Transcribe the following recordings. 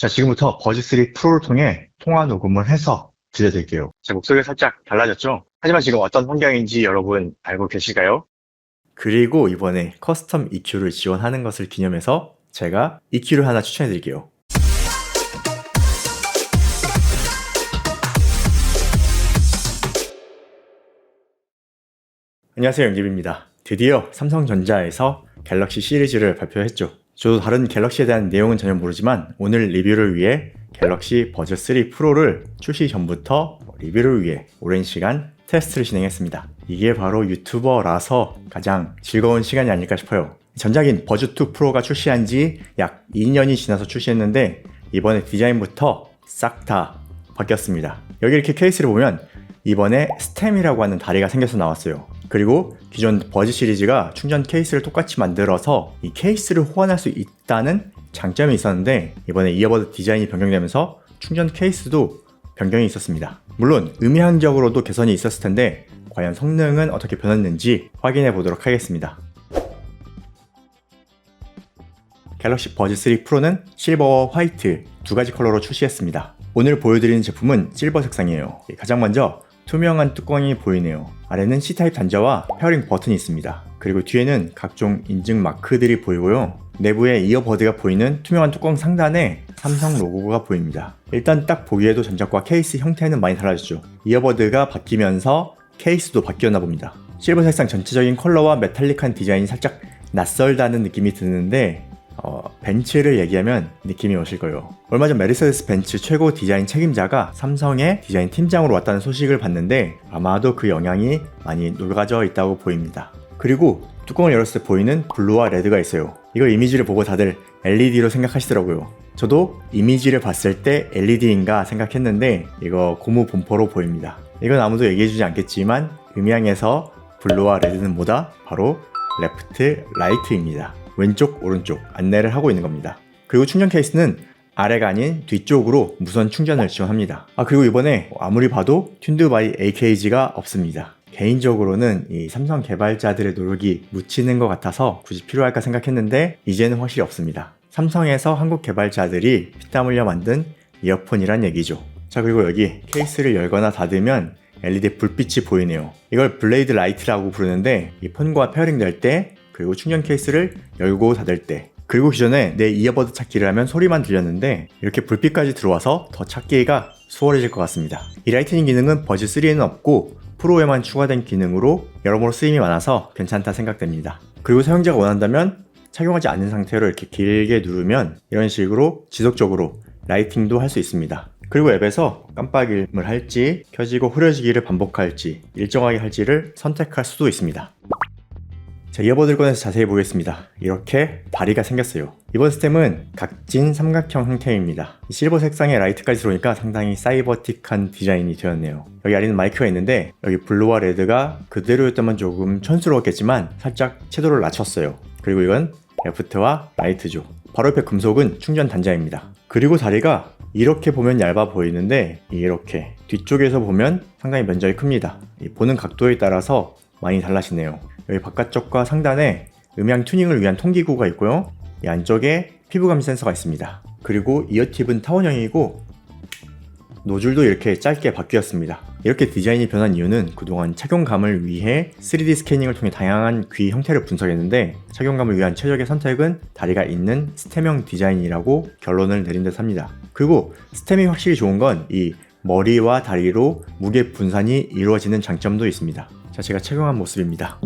자, 지금부터 버즈3 프로를 통해 통화 녹음을 해서 들려드릴게요. 제 목소리가 살짝 달라졌죠? 하지만 지금 어떤 환경인지 여러분 알고 계실까요? 그리고 이번에 커스텀 EQ를 지원하는 것을 기념해서 제가 EQ를 하나 추천해드릴게요. 안녕하세요, 영집입니다. 드디어 삼성전자에서 갤럭시 시리즈를 발표했죠. 저도 다른 갤럭시에 대한 내용은 전혀 모르지만 오늘 리뷰를 위해 갤럭시 버즈3 프로를 출시 전부터 리뷰를 위해 오랜 시간 테스트를 진행했습니다. 이게 바로 유튜버라서 가장 즐거운 시간이 아닐까 싶어요. 전작인 버즈2 프로가 출시한 지 약 2년이 지나서 출시했는데 이번에 디자인부터 싹 다 바뀌었습니다. 여기 이렇게 케이스를 보면 이번에 스템이라고 하는 다리가 생겨서 나왔어요. 그리고 기존 버즈 시리즈가 충전 케이스를 똑같이 만들어서 이 케이스를 호환할 수 있다는 장점이 있었는데 이번에 이어버드 디자인이 변경되면서 충전 케이스도 변경이 있었습니다. 물론 음향적으로도 개선이 있었을 텐데 과연 성능은 어떻게 변했는지 확인해 보도록 하겠습니다. 갤럭시 버즈3 프로는 실버와 화이트 두 가지 컬러로 출시했습니다. 오늘 보여드리는 제품은 실버 색상이에요. 가장 먼저 투명한 뚜껑이 보이네요. 아래는 C타입 단자와 페어링 버튼이 있습니다. 그리고 뒤에는 각종 인증 마크들이 보이고요. 내부에 이어버드가 보이는 투명한 뚜껑 상단에 삼성 로고가 보입니다. 일단 딱 보기에도 전작과 케이스 형태는 많이 달라졌죠. 이어버드가 바뀌면서 케이스도 바뀌었나 봅니다. 실버 색상 전체적인 컬러와 메탈릭한 디자인이 살짝 낯설다는 느낌이 드는데 벤츠를 얘기하면 느낌이 오실 거예요. 얼마 전 메르세데스 벤츠 최고 디자인 책임자가 삼성의 디자인 팀장으로 왔다는 소식을 봤는데 아마도 그 영향이 많이 녹아져 있다고 보입니다. 그리고 뚜껑을 열었을 때 보이는 블루와 레드가 있어요. 이거 이미지를 보고 다들 LED로 생각하시더라고요. 저도 이미지를 봤을 때 LED인가 생각했는데 이거 고무 본퍼로 보입니다. 이건 아무도 얘기해주지 않겠지만 음향에서 블루와 레드는 뭐다? 바로 레프트, 라이트입니다. 왼쪽, 오른쪽 안내를 하고 있는 겁니다. 그리고 충전 케이스는 아래가 아닌 뒤쪽으로 무선 충전을 지원합니다. 그리고 이번에 아무리 봐도 튠드 바이 AKG가 없습니다. 개인적으로는 이 삼성 개발자들의 노력이 묻히는 것 같아서 굳이 필요할까 생각했는데 이제는 확실히 없습니다. 삼성에서 한국 개발자들이 피땀 흘려 만든 이어폰이란 얘기죠. 자, 그리고 여기 케이스를 열거나 닫으면 LED 불빛이 보이네요. 이걸 블레이드 라이트라고 부르는데 이 폰과 페어링 될 때 그리고 충전 케이스를 열고 닫을 때 그리고 기존에 내 이어버드 찾기를 하면 소리만 들렸는데 이렇게 불빛까지 들어와서 더 찾기가 수월해질 것 같습니다. 이 라이트닝 기능은 버즈3에는 없고 프로에만 추가된 기능으로 여러모로 쓰임이 많아서 괜찮다 생각됩니다. 그리고 사용자가 원한다면 착용하지 않는 상태로 이렇게 길게 누르면 이런 식으로 지속적으로 라이팅도 할 수 있습니다. 그리고 앱에서 깜빡임을 할지 켜지고 흐려지기를 반복할지 일정하게 할지를 선택할 수도 있습니다. 자, 이어버드를 꺼내서 자세히 보겠습니다. 이렇게 다리가 생겼어요. 이번 스템은 각진 삼각형 형태입니다. 실버 색상의 라이트까지 들어오니까 상당히 사이버틱한 디자인이 되었네요. 여기 아래는 마이크가 있는데 여기 블루와 레드가 그대로였다면 조금 촌스러웠겠지만 살짝 채도를 낮췄어요. 그리고 이건 레프트와 라이트죠. 바로 옆에 금속은 충전 단자입니다. 그리고 다리가 이렇게 보면 얇아 보이는데 이렇게 뒤쪽에서 보면 상당히 면적이 큽니다. 보는 각도에 따라서 많이 달라지네요. 여기 바깥쪽과 상단에 음향 튜닝을 위한 통기구가 있고요. 이 안쪽에 피부감지 센서가 있습니다. 그리고 이어팁은 타원형이고 노즐도 이렇게 짧게 바뀌었습니다. 이렇게 디자인이 변한 이유는 그동안 착용감을 위해 3D 스캐닝을 통해 다양한 귀 형태를 분석했는데 착용감을 위한 최적의 선택은 다리가 있는 스템형 디자인이라고 결론을 내린 듯 합니다. 그리고 스템이 확실히 좋은 건 이 머리와 다리로 무게 분산이 이루어지는 장점도 있습니다. 자, 제가 착용한 모습입니다.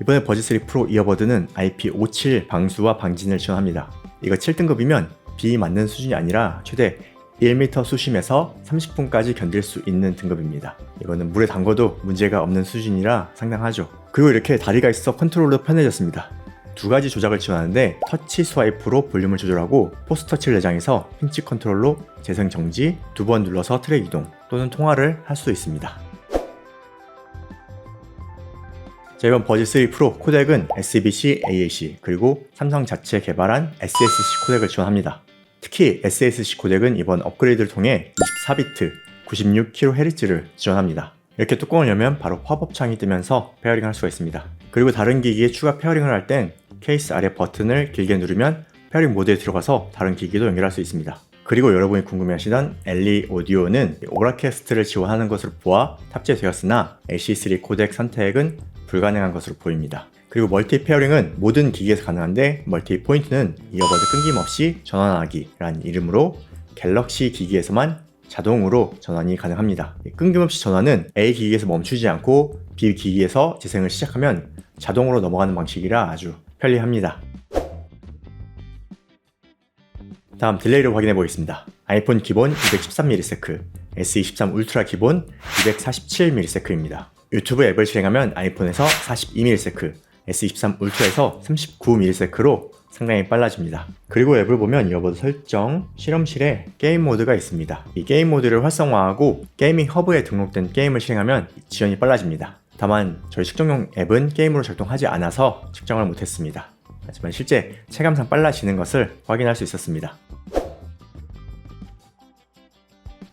이번에 버즈3 프로 이어버드는 IP57 방수와 방진을 지원합니다. 이거 7등급이면 비 맞는 수준이 아니라 최대 1m 수심에서 30분까지 견딜 수 있는 등급입니다. 이거는 물에 담궈도 문제가 없는 수준이라 상당하죠. 그리고 이렇게 다리가 있어 컨트롤도 편해졌습니다. 두 가지 조작을 지원하는데 터치 스와이프로 볼륨을 조절하고 포스 터치를 내장해서 핀치 컨트롤로 재생 정지, 2번 눌러서 트랙 이동 또는 통화를 할 수 있습니다. 자, 이번 버즈3 프로 코덱은 SBC, AAC 그리고 삼성 자체 개발한 SSC 코덱을 지원합니다. 특히 SSC 코덱은 이번 업그레이드를 통해 24비트 96kHz를 지원합니다. 이렇게 뚜껑을 열면 바로 팝업 창이 뜨면서 페어링을 할 수가 있습니다. 그리고 다른 기기에 추가 페어링을 할 땐 케이스 아래 버튼을 길게 누르면 페어링 모드에 들어가서 다른 기기도 연결할 수 있습니다. 그리고 여러분이 궁금해하시던 엘리 오디오는 오라캐스트를 지원하는 것으로 보아 탑재되었으나 AC3 코덱 선택은 불가능한 것으로 보입니다. 그리고 멀티 페어링은 모든 기기에서 가능한데 멀티 포인트는 이어버드 끊김없이 전환하기라는 이름으로 갤럭시 기기에서만 자동으로 전환이 가능합니다. 끊김없이 전환은 A 기기에서 멈추지 않고 B 기기에서 재생을 시작하면 자동으로 넘어가는 방식이라 아주 편리합니다. 다음 딜레이를 확인해 보겠습니다. 아이폰 기본 213ms, S23 울트라 기본 247ms입니다. 유튜브 앱을 실행하면 아이폰에서 42ms, S23 울트라에서 39ms로 상당히 빨라집니다. 그리고 앱을 보면 이어버드 설정, 실험실에 게임 모드가 있습니다. 이 게임 모드를 활성화하고 게이밍 허브에 등록된 게임을 실행하면 지연이 빨라집니다. 다만 저희 측정용 앱은 게임으로 작동하지 않아서 측정을 못했습니다. 하지만 실제 체감상 빨라지는 것을 확인할 수 있었습니다.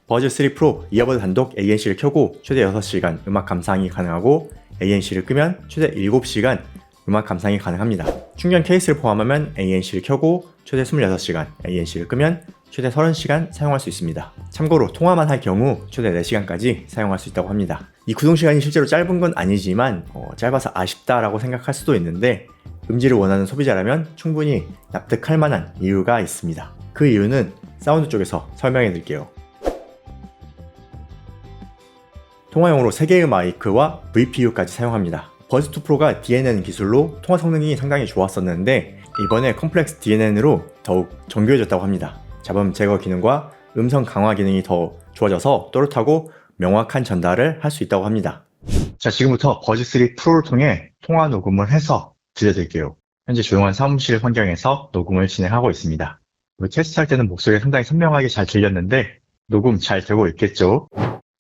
버즈 3 프로 이어버드 단독 ANC를 켜고 최대 6시간 음악 감상이 가능하고 ANC를 끄면 최대 7시간 음악 감상이 가능합니다. 충전 케이스를 포함하면 ANC를 켜고 최대 26시간, ANC를 끄면 최대 30시간 사용할 수 있습니다. 참고로 통화만 할 경우 최대 4시간까지 사용할 수 있다고 합니다. 이 구동시간이 실제로 짧은 건 아니지만 짧아서 아쉽다라고 생각할 수도 있는데 음질을 원하는 소비자라면 충분히 납득할 만한 이유가 있습니다. 그 이유는 사운드 쪽에서 설명해 드릴게요. 통화용으로 3개의 마이크와 VPU까지 사용합니다. 버즈2 프로가 DNN 기술로 통화 성능이 상당히 좋았었는데 이번에 컴플렉스 DNN으로 더욱 정교해졌다고 합니다. 잡음 제거 기능과 음성 강화 기능이 더 좋아져서 또렷하고 명확한 전달을 할 수 있다고 합니다. 자, 지금부터 버즈3 프로를 통해 통화 녹음을 해서 들려드릴게요. 현재 조용한 사무실 환경에서 녹음을 진행하고 있습니다. 테스트할 때는 목소리가 상당히 선명하게 잘 들렸는데 녹음 잘 되고 있겠죠?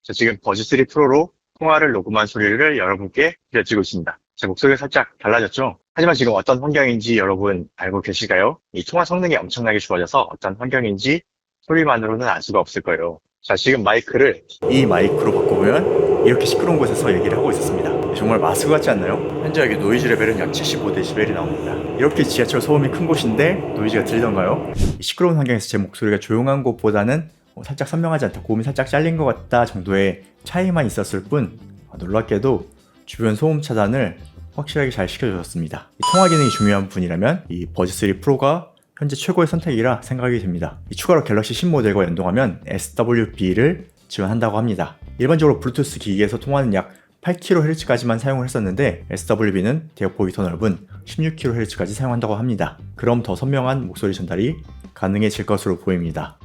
자, 지금 버즈3 프로로 통화를 녹음한 소리를 여러분께 들려드리고 있습니다. 제 목소리가 살짝 달라졌죠? 하지만 지금 어떤 환경인지 여러분 알고 계실까요? 이 통화 성능이 엄청나게 좋아져서 어떤 환경인지 소리만으로는 알 수가 없을 거예요. 자, 지금 마이크를 이 마이크로 바꿔보면 이렇게 시끄러운 곳에서 얘기를 하고 있었습니다. 정말 마스크 같지 않나요? 현재 여기 노이즈 레벨은 약 75dB이 나옵니다. 이렇게 지하철 소음이 큰 곳인데 노이즈가 들리던가요? 이 시끄러운 환경에서 제 목소리가 조용한 곳보다는 살짝 선명하지 않다, 고음이 살짝 잘린 것 같다 정도의 차이만 있었을 뿐 놀랍게도 주변 소음 차단을 확실하게 잘 시켜주셨습니다. 이 통화 기능이 중요한 분이라면 이 버즈3 프로가 현재 최고의 선택이라 생각이 됩니다. 추가로 갤럭시 신모델과 연동하면 SWB를 지원한다고 합니다. 일반적으로 블루투스 기기에서 통화는 약 8kHz까지만 사용을 했었는데 SWB는 대역폭이 더 넓은 16kHz까지 사용한다고 합니다. 그럼 더 선명한 목소리 전달이 가능해질 것으로 보입니다.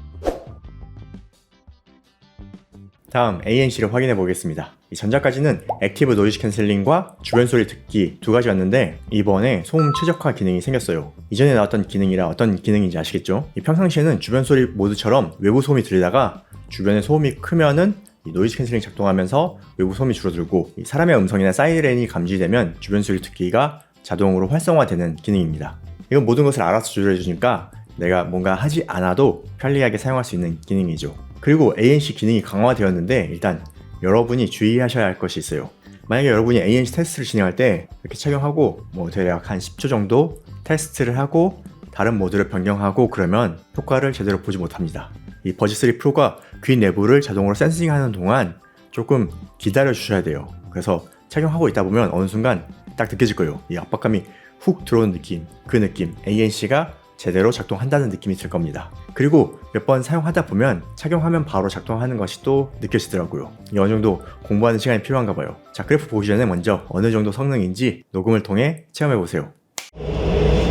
다음 ANC를 확인해 보겠습니다. 이 전작까지는 액티브 노이즈 캔슬링과 주변 소리 듣기 두 가지였는데 이번에 소음 최적화 기능이 생겼어요. 이전에 나왔던 기능이라 어떤 기능인지 아시겠죠? 이 평상시에는 주변 소리 모드처럼 외부 소음이 들리다가 주변에 소음이 크면은 이 노이즈 캔슬링 작동하면서 외부 소음이 줄어들고 이 사람의 음성이나 사이렌이 감지되면 주변 소리 듣기가 자동으로 활성화되는 기능입니다. 이건 모든 것을 알아서 조절해 주니까 내가 뭔가 하지 않아도 편리하게 사용할 수 있는 기능이죠. 그리고 ANC 기능이 강화되었는데 일단 여러분이 주의하셔야 할 것이 있어요. 만약에 여러분이 ANC 테스트를 진행할 때 이렇게 착용하고 대략 한 10초 정도 테스트를 하고 다른 모드를 변경하고 그러면 효과를 제대로 보지 못합니다. 이 버즈3 프로가 귀 내부를 자동으로 센싱하는 동안 조금 기다려 주셔야 돼요. 그래서 착용하고 있다 보면 어느 순간 딱 느껴질 거예요. 이 압박감이 훅 들어오는 느낌, 그 느낌, ANC가 제대로 작동한다는 느낌이 들 겁니다. 그리고 몇 번 사용하다 보면 착용하면 바로 작동하는 것이 또 느껴지더라고요. 어느 정도 공부하는 시간이 필요한가 봐요. 자, 그래프 보기 전에 먼저 어느 정도 성능인지 녹음을 통해 체험해 보세요.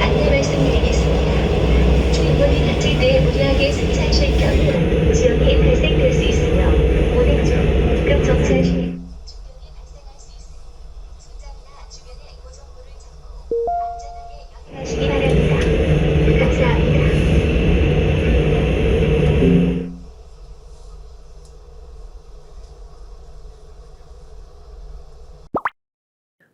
안내 말씀드리겠습니다. 주인분이 다칠 때 무리하게 승차하실 경우 지역이 발생될 수 있으며 운행 중 급 정차 시 충격이 발생할 수 있으니 승장이나 주변의 고정물을 잡고 안전하게 연행하시기 바랍니다. 감사합니다.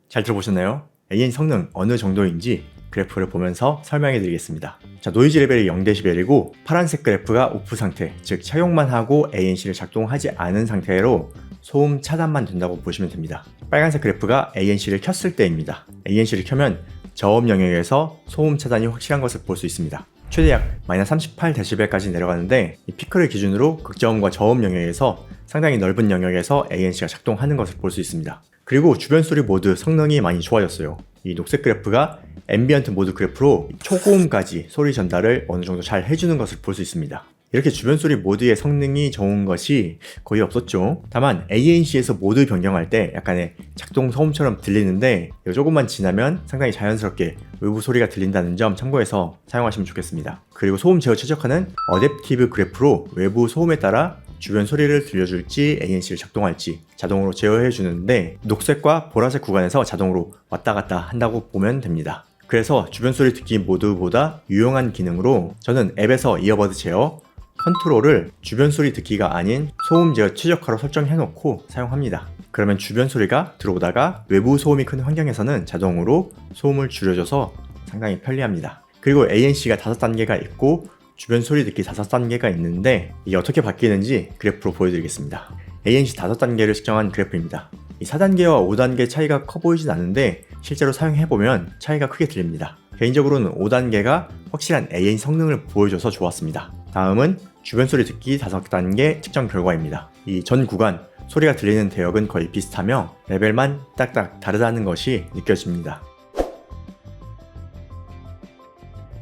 잘 들어보셨나요? AN 성능 어느 정도인지 그래프를 보면서 설명해 드리겠습니다. 자, 노이즈 레벨이 0dB이고 파란색 그래프가 오프 상태, 즉 착용만 하고 ANC를 작동하지 않은 상태로 소음 차단만 된다고 보시면 됩니다. 빨간색 그래프가 ANC를 켰을 때입니다. ANC를 켜면 저음 영역에서 소음 차단이 확실한 것을 볼 수 있습니다. 최대 약 마이너스 38dB까지 내려가는데 이 피크를 기준으로 극저음과 저음 영역에서 상당히 넓은 영역에서 ANC가 작동하는 것을 볼 수 있습니다. 그리고 주변 소리 모드 성능이 많이 좋아졌어요. 이 녹색 그래프가 앰비언트 모드 그래프로 초고음까지 소리 전달을 어느 정도 잘 해주는 것을 볼 수 있습니다. 이렇게 주변 소리 모드의 성능이 좋은 것이 거의 없었죠. 다만 ANC에서 모드 변경할 때 약간의 작동 소음처럼 들리는데 조금만 지나면 상당히 자연스럽게 외부 소리가 들린다는 점 참고해서 사용하시면 좋겠습니다. 그리고 소음 제어 최적화는 어댑티브 그래프로 외부 소음에 따라 주변 소리를 들려줄지 ANC를 작동할지 자동으로 제어해 주는데 녹색과 보라색 구간에서 자동으로 왔다 갔다 한다고 보면 됩니다. 그래서 주변 소리 듣기 모드보다 유용한 기능으로 저는 앱에서 이어버드 제어 컨트롤을 주변 소리 듣기가 아닌 소음 제어 최적화로 설정해 놓고 사용합니다. 그러면 주변 소리가 들어오다가 외부 소음이 큰 환경에서는 자동으로 소음을 줄여줘서 상당히 편리합니다. 그리고 ANC가 5단계가 있고 주변 소리 듣기 5단계가 있는데 이게 어떻게 바뀌는지 그래프로 보여드리겠습니다. ANC 5단계를 측정한 그래프입니다. 이 4단계와 5단계 차이가 커 보이진 않는데 실제로 사용해보면 차이가 크게 들립니다. 개인적으로는 5단계가 확실한 ANC 성능을 보여줘서 좋았습니다. 다음은 주변 소리 듣기 5단계 측정 결과입니다. 이 전 구간 소리가 들리는 대역은 거의 비슷하며 레벨만 딱딱 다르다는 것이 느껴집니다.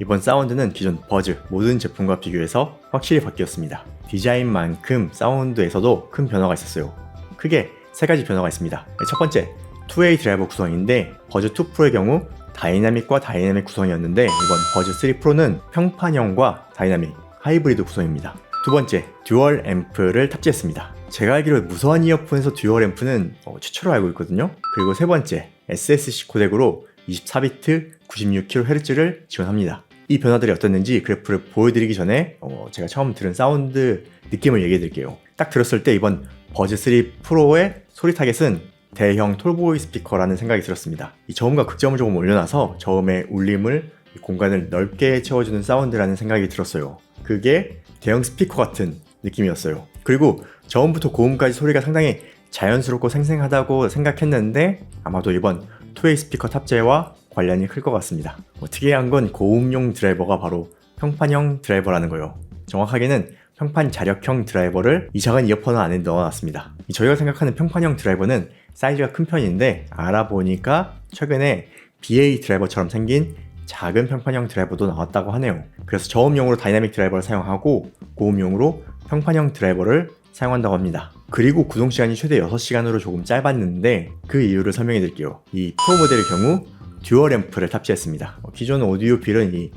이번 사운드는 기존 버즈 모든 제품과 비교해서 확실히 바뀌었습니다. 디자인만큼 사운드에서도 큰 변화가 있었어요. 크게 3가지 변화가 있습니다. 첫 번째, 2웨이 드라이버 구성인데 버즈 2 프로의 경우 다이나믹과 다이나믹 구성이었는데 이번 버즈 3 프로는 평판형과 다이나믹, 하이브리드 구성입니다. 두 번째, 듀얼 앰프를 탑재했습니다. 제가 알기로 무선 이어폰에서 듀얼 앰프는 최초로 알고 있거든요. 그리고 세 번째, SSC 코덱으로 24비트 96kHz를 지원합니다. 이 변화들이 어땠는지 그래프를 보여드리기 전에 제가 처음 들은 사운드 느낌을 얘기해 드릴게요. 딱 들었을 때 이번 버즈 3 프로의 소리 타겟은 대형 톨보이 스피커라는 생각이 들었습니다. 이 저음과 극저음을 조금 올려놔서 저음의 울림을 공간을 넓게 채워주는 사운드라는 생각이 들었어요. 그게 대형 스피커 같은 느낌이었어요. 그리고 저음부터 고음까지 소리가 상당히 자연스럽고 생생하다고 생각했는데 아마도 이번 2웨이 스피커 탑재와 관련이 클 것 같습니다. 특이한 건 고음용 드라이버가 바로 평판형 드라이버라는 거예요. 정확하게는 평판 자력형 드라이버를 이 작은 이어폰 안에 넣어놨습니다. 저희가 생각하는 평판형 드라이버는 사이즈가 큰 편인데 알아보니까 최근에 BA 드라이버처럼 생긴 작은 평판형 드라이버도 나왔다고 하네요. 그래서 저음용으로 다이나믹 드라이버를 사용하고 고음용으로 평판형 드라이버를 사용한다고 합니다. 그리고 구동시간이 최대 6시간으로 조금 짧았는데 그 이유를 설명해 드릴게요. 이 프로 모델의 경우 듀얼 앰프를 탑재했습니다. 기존 오디오 필은 이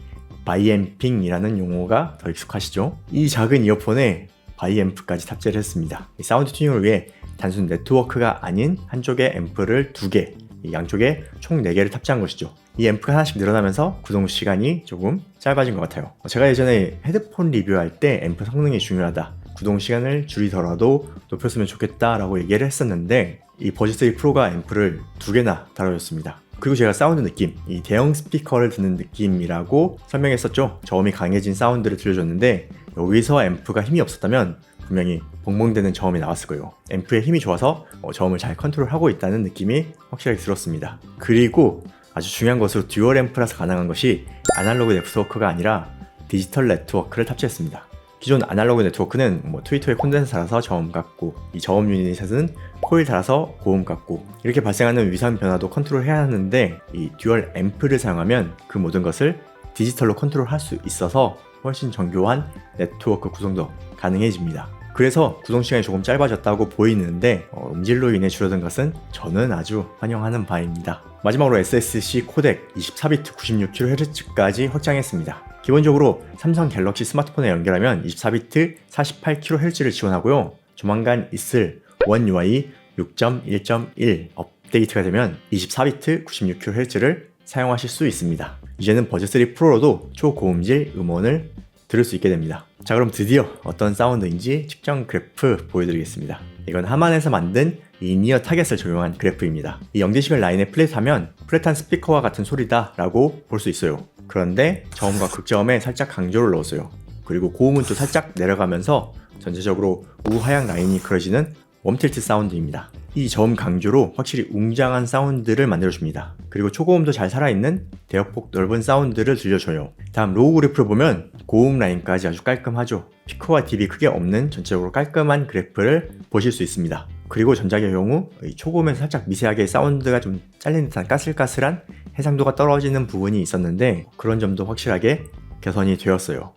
바이앰핑이라는 용어가 더 익숙하시죠? 이 작은 이어폰에 바이앰프까지 탑재를 했습니다. 사운드 튜닝을 위해 단순 네트워크가 아닌 한쪽에 앰프를 2개, 양쪽에 총 4개를 탑재한 것이죠. 이 앰프가 하나씩 늘어나면서 구동 시간이 조금 짧아진 것 같아요. 제가 예전에 헤드폰 리뷰할 때 앰프 성능이 중요하다, 구동 시간을 줄이더라도 높였으면 좋겠다 라고 얘기를 했었는데 이 버즈 3 프로가 앰프를 2개나 달아줬습니다. 그리고 제가 사운드 느낌, 이 대형 스피커를 듣는 느낌이라고 설명했었죠. 저음이 강해진 사운드를 들려줬는데 여기서 앰프가 힘이 없었다면 분명히 벙벙대는 저음이 나왔을 거예요. 앰프의 힘이 좋아서 저음을 잘 컨트롤하고 있다는 느낌이 확실하게 들었습니다. 그리고 아주 중요한 것으로 듀얼 앰프라서 가능한 것이 아날로그 네트워크가 아니라 디지털 네트워크를 탑재했습니다. 기존 아날로그 네트워크는 트위터에 콘덴서 달아서 저음 깎고, 이 저음 유닛은 코일 달아서 고음 깎고, 이렇게 발생하는 위상 변화도 컨트롤해야 하는데 이 듀얼 앰프를 사용하면 그 모든 것을 디지털로 컨트롤할 수 있어서 훨씬 정교한 네트워크 구성도 가능해집니다. 그래서 구동시간이 조금 짧아졌다고 보이는데 음질로 인해 줄어든 것은 저는 아주 환영하는 바입니다. 마지막으로 SSC 코덱 24비트 96kHz까지 확장했습니다. 기본적으로 삼성 갤럭시 스마트폰에 연결하면 24비트 48kHz를 지원하고요. 조만간 있을 원 UI 6.1.1 업데이트가 되면 24비트 96kHz를 사용하실 수 있습니다. 이제는 버즈 3 프로로도 초고음질 음원을 들을 수 있게 됩니다. 자, 그럼 드디어 어떤 사운드인지 측정 그래프 보여드리겠습니다. 이건 하만에서 만든 인이어 타겟을 적용한 그래프입니다. 이 0dB 라인에 플랫하면 플랫한 스피커와 같은 소리다 라고 볼 수 있어요. 그런데 저음과 극저음에 살짝 강조를 넣었어요. 그리고 고음은 또 살짝 내려가면서 전체적으로 우하향 라인이 그려지는 웜틸트 사운드입니다. 이 저음 강조로 확실히 웅장한 사운드를 만들어줍니다. 그리고 초고음도 잘 살아있는 대역폭 넓은 사운드를 들려줘요. 다음 로우 그래프를 보면 고음 라인까지 아주 깔끔하죠. 피크와 딥이 크게 없는 전체적으로 깔끔한 그래프를 보실 수 있습니다. 그리고 전작의 경우 초고음에서 살짝 미세하게 사운드가 좀 잘린 듯한 까슬까슬한 해상도가 떨어지는 부분이 있었는데 그런 점도 확실하게 개선이 되었어요.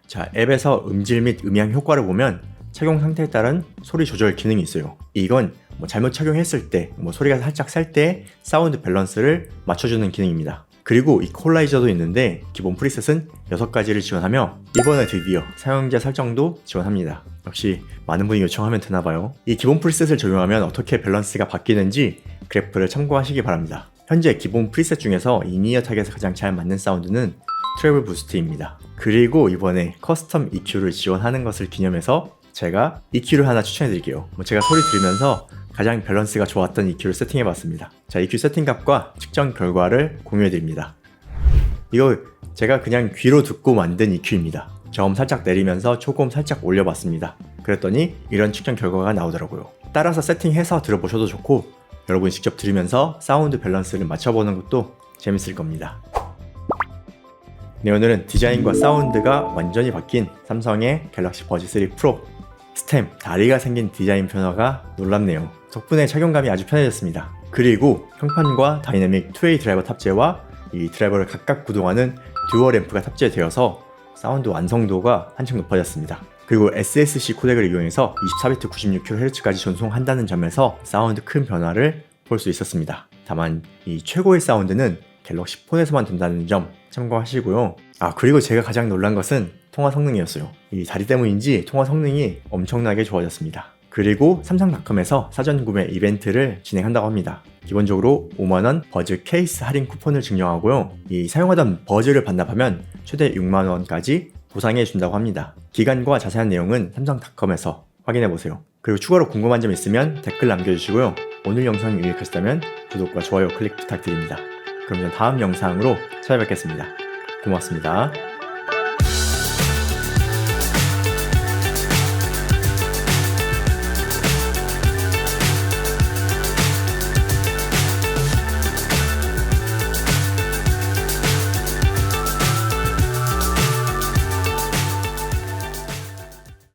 자, 앱에서 음질 및 음향 효과를 보면 착용 상태에 따른 소리 조절 기능이 있어요. 이건 잘못 착용했을 때, 소리가 살짝 살 때 사운드 밸런스를 맞춰주는 기능입니다. 그리고 이퀄라이저도 있는데 기본 프리셋은 6가지를 지원하며 이번에 드디어 사용자 설정도 지원합니다. 역시 많은 분이 요청하면 되나봐요. 이 기본 프리셋을 적용하면 어떻게 밸런스가 바뀌는지 그래프를 참고하시기 바랍니다. 현재 기본 프리셋 중에서 인이어 탁에서 가장 잘 맞는 사운드는 트래블 부스트입니다. 그리고 이번에 커스텀 EQ를 지원하는 것을 기념해서 제가 EQ를 하나 추천해 드릴게요. 제가 소리 들으면서 가장 밸런스가 좋았던 EQ를 세팅해 봤습니다. 자, EQ 세팅 값과 측정 결과를 공유해 드립니다. 이거 제가 그냥 귀로 듣고 만든 EQ입니다. 저음 살짝 내리면서 초고음 살짝 올려봤습니다. 그랬더니 이런 측정 결과가 나오더라고요. 따라서 세팅해서 들어보셔도 좋고 여러분이 직접 들으면서 사운드 밸런스를 맞춰보는 것도 재밌을 겁니다. 네, 오늘은 디자인과 사운드가 완전히 바뀐 삼성의 갤럭시 버즈 3 프로 스템 다리가 생긴 디자인 변화가 놀랍네요. 덕분에 착용감이 아주 편해졌습니다. 그리고 형판과 다이내믹 2웨이 드라이버 탑재와 이 드라이버를 각각 구동하는 듀얼 앰프가 탑재되어서 사운드 완성도가 한층 높아졌습니다. 그리고 SSC 코덱을 이용해서 24비트 96kHz까지 전송한다는 점에서 사운드 큰 변화를 볼 수 있었습니다. 다만 이 최고의 사운드는 갤럭시 폰에서만 된다는 점 참고하시고요. 그리고 제가 가장 놀란 것은 통화 성능이었어요. 이 다리 때문인지 통화 성능이 엄청나게 좋아졌습니다. 그리고 삼성닷컴에서 사전 구매 이벤트를 진행한다고 합니다. 기본적으로 5만원 버즈 케이스 할인 쿠폰을 증정하고요. 이 사용하던 버즈를 반납하면 최대 6만원까지 보상해 준다고 합니다. 기간과 자세한 내용은 삼성닷컴에서 확인해보세요. 그리고 추가로 궁금한 점 있으면 댓글 남겨주시고요. 오늘 영상이 유익하셨다면 구독과 좋아요 클릭 부탁드립니다. 그럼 전 다음 영상으로 찾아뵙겠습니다. 고맙습니다.